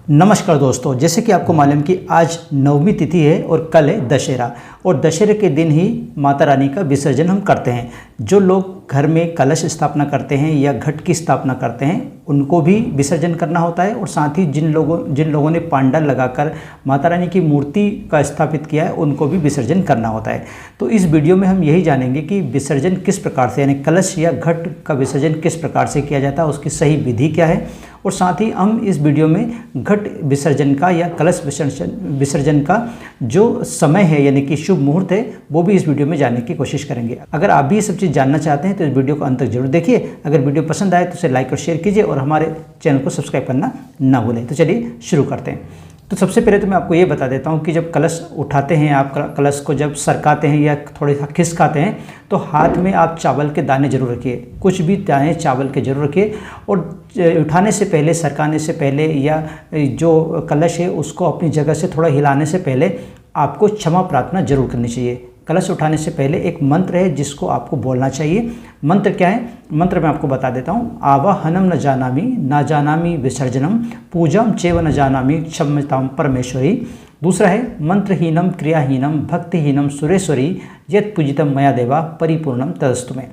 नमस्कार दोस्तों, जैसे कि आपको मालूम कि आज नवमी तिथि है और कल है दशहरा। और दशहरे के दिन ही माता रानी का विसर्जन हम करते हैं। जो लोग घर में कलश स्थापना करते हैं या घट की स्थापना करते हैं उनको भी विसर्जन करना होता है, और साथ ही जिन लोगों ने पांडाल लगाकर माता रानी की मूर्ति का स्थापित किया है उनको भी विसर्जन करना होता है। तो इस वीडियो में हम यही जानेंगे कि विसर्जन किस प्रकार से, यानी कलश या घट का विसर्जन किस प्रकार से किया जाता है, उसकी सही विधि क्या है, और साथ ही हम इस वीडियो में घट विसर्जन का या कलश विसर्जन का जो समय है यानी कि शुभ मुहूर्त है वो भी इस वीडियो में जानने की कोशिश करेंगे। अगर आप भी ये सब चीज़ जानना चाहते हैं तो इस वीडियो को अंत तक जरूर देखिए। अगर वीडियो पसंद आए तो उसे लाइक और शेयर कीजिए और हमारे चैनल को सब्सक्राइब करना ना भूलें। तो चलिए शुरू करते हैं। तो सबसे पहले तो मैं आपको ये बता देता हूँ कि जब कलश उठाते हैं, आप कलश को जब सरकाते हैं या थोड़े सा खिसकाते हैं तो हाथ में आप चावल के दाने जरूर रखिए, कुछ भी दाने चावल के जरूर रखिए। और उठाने से पहले, सरकाने से पहले या जो कलश है उसको अपनी जगह से थोड़ा हिलाने से पहले आपको क्षमा प्रार्थना जरूर करनी चाहिए। कलश उठाने से पहले एक मंत्र है जिसको आपको बोलना चाहिए। मंत्र क्या है? मंत्र मैं आपको बता देता हूँ। आवाहनम न जानामि विसर्जनम पूजाम चेव न जानामि क्षम्यताम परमेश्वरी। दूसरा है मंत्रहीनम क्रियाहीनम भक्तिहीनम सुरेश्वरी यत् पूजितम मया देवा परिपूर्णम तदस्तु में।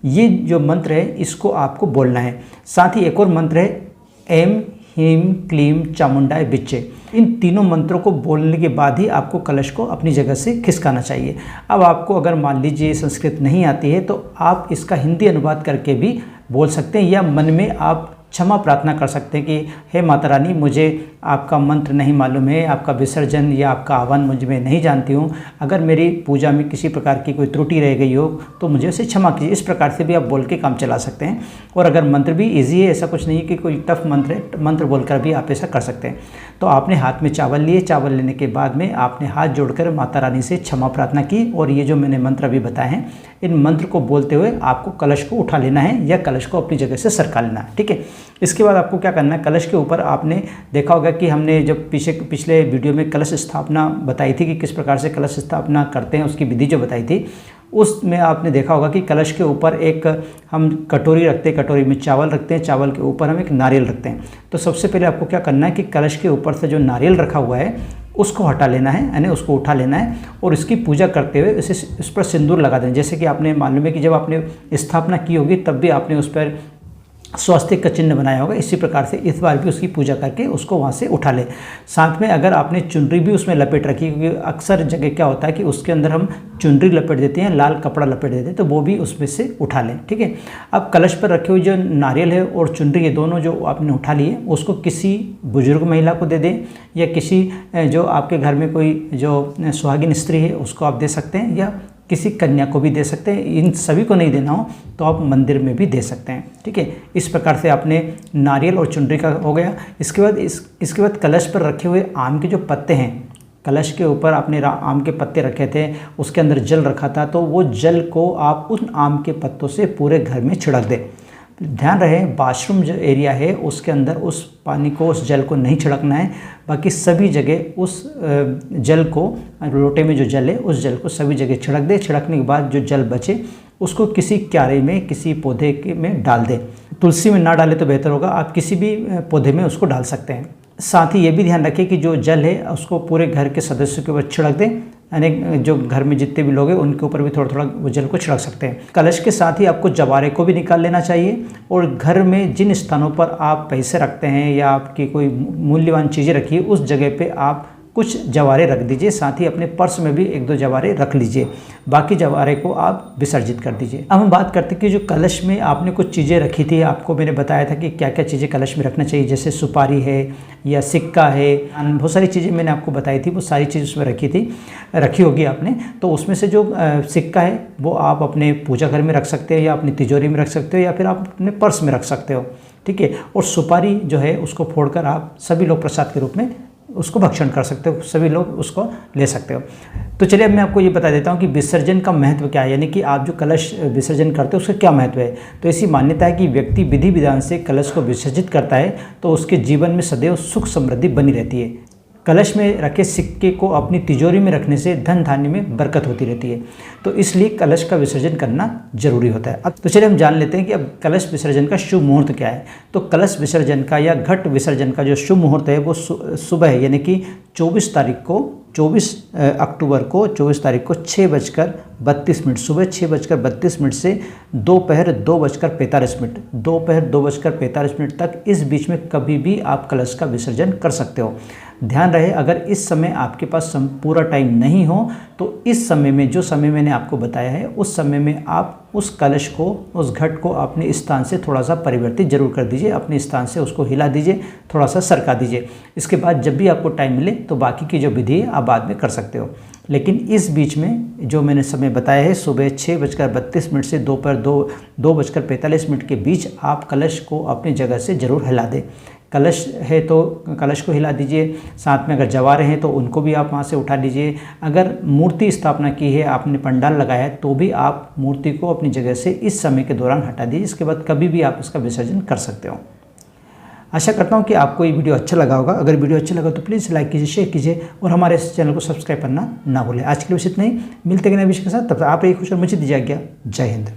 ये जो मंत्र है इसको आपको बोलना है। साथ ही एक और मंत्र है एम ह्रीम क्लीम चामुंडाय बिच्चे। इन तीनों मंत्रों को बोलने के बाद ही आपको कलश को अपनी जगह से खिसकाना चाहिए। अब आपको अगर मान लीजिए संस्कृत नहीं आती है तो आप इसका हिंदी अनुवाद करके भी बोल सकते हैं, या मन में आप क्षमा प्रार्थना कर सकते हैं कि हे माता रानी, मुझे आपका मंत्र नहीं मालूम है, आपका विसर्जन या आपका आह्वान मुझे मैं नहीं जानती हूँ। अगर मेरी पूजा में किसी प्रकार की कोई त्रुटि रह गई हो तो मुझे उसे क्षमा कीजिए। इस प्रकार से भी आप बोल के काम चला सकते हैं। और अगर मंत्र भी ईजी है, ऐसा कुछ नहीं है कि कोई टफ मंत्र है, मंत्र बोलकर भी आप ऐसा कर सकते हैं। तो आपने हाथ में चावल लिए, चावल लेने के बाद में आपने हाथ जोड़कर माता रानी से क्षमा प्रार्थना की, और ये जो मैंने मंत्र अभी बताए हैं इन मंत्र को बोलते हुए आपको कलश को उठा लेना है या कलश को अपनी जगह से सरका लेना है। ठीक है। इसके बाद आपको क्या करना है, कलश के ऊपर आपने देखा होगा कि हमने जब पिछले वीडियो में कलश स्थापना बताई थी कि किस प्रकार से कलश स्थापना करते हैं, उसकी विधि जो बताई थी, उसमें आपने देखा होगा कि कलश के ऊपर एक हम कटोरी रखते हैं, कटोरी में चावल रखते हैं, चावल के ऊपर हम एक नारियल रखते हैं। तो सबसे पहले आपको क्या करना है कि कलश के ऊपर से जो नारियल रखा हुआ है उसको हटा लेना है, यानी उसको उठा लेना है, और इसकी पूजा करते हुए उस पर सिंदूर लगा देना। जैसे कि आपने मालूम है कि जब आपने स्थापना की होगी तब भी आपने उस पर स्वास्तिक का चिन्ह बनाया होगा। इसी प्रकार से इस बार भी उसकी पूजा करके उसको वहाँ से उठा ले। साथ में अगर आपने चुनरी भी उसमें लपेट रखी, क्योंकि अक्सर जगह क्या होता है कि उसके अंदर हम चुनरी लपेट देते हैं, लाल कपड़ा लपेट देते हैं, तो वो भी उसमें से उठा लें। ठीक है। अब कलश पर रखे हुए जो नारियल है और चुनरी, ये दोनों जो आपने उठा लिए उसको किसी बुजुर्ग महिला को दे दें, या किसी जो आपके घर में कोई जो सुहागिन स्त्री है उसको आप दे सकते हैं, या किसी कन्या को भी दे सकते हैं। इन सभी को नहीं देना हो तो आप मंदिर में भी दे सकते हैं। ठीक है। इस प्रकार से आपने नारियल और चुनरी का हो गया। इसके बाद कलश पर रखे हुए आम के जो पत्ते हैं, कलश के ऊपर आपने आम के पत्ते रखे थे, उसके अंदर जल रखा था, तो वो जल को आप उन आम के पत्तों से पूरे घर में छिड़क दें। ध्यान रहे बाथरूम जो एरिया है उसके अंदर उस पानी को, उस जल को नहीं छिड़कना है। बाकी सभी जगह उस जल को, लोटे में जो जल है उस जल को सभी जगह छिड़क दे। छिड़कने के बाद जो जल बचे उसको किसी क्यारे में, किसी पौधे में डाल दें। तुलसी में ना डाले तो बेहतर होगा, आप किसी भी पौधे में उसको डाल सकते हैं। साथ ही ये भी ध्यान रखें कि जो जल है उसको पूरे घर के सदस्यों के ऊपर छिड़क दें, यानी जो घर में जितने भी लोग हैं उनके ऊपर भी थोड़ा थोड़ा वो जल को छिड़क सकते हैं। कलश के साथ ही आपको जवारे को भी निकाल लेना चाहिए, और घर में जिन स्थानों पर आप पैसे रखते हैं या आपकी कोई मूल्यवान चीज़ें रखी है उस जगह पे आप कुछ जवारे रख दीजिए। साथ ही अपने पर्स में भी 1-2 जवारे रख लीजिए, बाकी जवारे को आप विसर्जित कर दीजिए। अब हम बात करते हैं कि जो कलश में आपने कुछ चीज़ें रखी थी, आपको मैंने बताया था कि क्या क्या चीज़ें कलश में रखना चाहिए, जैसे सुपारी है या सिक्का है, बहुत सारी चीज़ें मैंने आपको बताई थी, वो सारी चीज़ उसमें रखी होगी आपने। तो उसमें से जो सिक्का है वो आप अपने पूजा घर में रख सकते हो, या अपनी तिजोरी में रख सकते हो, या फिर आप अपने पर्स में रख सकते हो। ठीक है। और सुपारी जो है उसको फोड़कर आप सभी लोग प्रसाद के रूप में उसको भक्षण कर सकते हो, सभी लोग उसको ले सकते हो। तो चलिए अब मैं आपको ये बता देता हूँ कि विसर्जन का महत्व क्या है, यानी कि आप जो कलश विसर्जन करते हो उसका क्या महत्व है। तो ऐसी मान्यता है कि व्यक्ति विधि विधान से कलश को विसर्जित करता है तो उसके जीवन में सदैव सुख समृद्धि बनी रहती है। कलश में रखे सिक्के को अपनी तिजोरी में रखने से धन धान्य में बरकत होती रहती है, तो इसलिए कलश का विसर्जन करना जरूरी होता है। अब तो चलिए हम जान लेते हैं कि अब कलश विसर्जन का शुभ मुहूर्त क्या है। तो कलश विसर्जन का या घट विसर्जन का जो शुभ मुहूर्त है वो सुबह यानी कि 24 अक्टूबर को 24 तारीख को 6:32 सुबह 6:32 से दोपहर 2:45 दोपहर 2:45 तक, इस बीच में कभी भी आप कलश का विसर्जन कर सकते हो। ध्यान रहे, अगर इस समय आपके पास पूरा टाइम नहीं हो तो इस समय में, जो समय मैंने आपको बताया है, उस समय में आप उस कलश को, उस घट को अपने स्थान से थोड़ा सा परिवर्तित जरूर कर दीजिए, अपने स्थान से उसको हिला दीजिए, थोड़ा सा सरका दीजिए। इसके बाद जब भी आपको टाइम मिले तो बाकी की जो विधि है आप बाद में कर सकते हो। लेकिन इस बीच में जो मैंने समय बताया है, सुबह 6:32 से दोपहर 2:45 के बीच आप कलश को अपनी जगह से ज़रूर हिला दें। कलश है तो कलश को हिला दीजिए, साथ में अगर जवारे हैं तो उनको भी आप वहाँ से उठा लीजिए। अगर मूर्ति स्थापना की है, आपने पंडाल लगाया है, तो भी आप मूर्ति को अपनी जगह से इस समय के दौरान हटा दीजिए। इसके बाद कभी भी आप इसका विसर्जन कर सकते हो। आशा करता हूँ कि आपको ये वीडियो अच्छा लगा होगा। अगर वीडियो अच्छा लगा तो प्लीज़ लाइक कीजिए, शेयर कीजिए और हमारे इस चैनल को सब्सक्राइब करना ना भूलें। आज के लिए बस इतना ही, मिलते हैं नए विषय के साथ। तब तक आप रहिए खुश और मुझे दीजिए आज्ञा। जय हिंद।